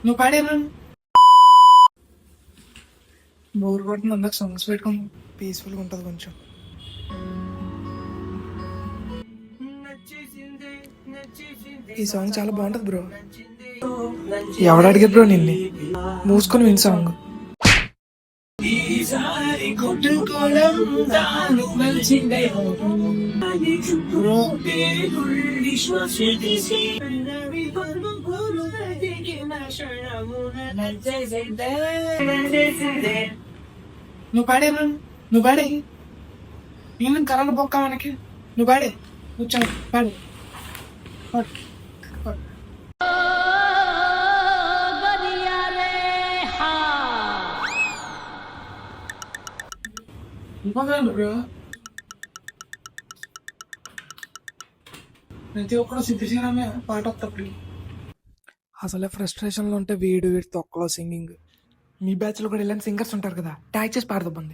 నువ్వు పాడేనా బోర్ కొట్టిన అందరికి సాంగ్స్ పెట్టుకుని పీస్ఫుల్గా ఉంటుంది కొంచెం. ఈ సాంగ్ చాలా బాగుంటది బ్రో. ఎవడు అడిగారు బ్రో నిన్ను? మూసుకొని విని సాంగ్. నువ్వు పాడేనా? నువ్వు పాడే. నేను కరెంట్ బొక్క మనకి. నువ్వు పాడే. నువ్వు పాడు. బ్రో ప్రతి ఒక్కరు సిద్ధిశీలమే పాట వస్తుంది. అసలే ఫ్రస్ట్రేషన్లో ఉంటే వీడి తొక్కలో సింగింగ్. మీ బ్యాచ్లో కూడా ఇలాంటి సింగర్స్ ఉంటారు కదా, ట్యాగ్ చేసి పాడదాం.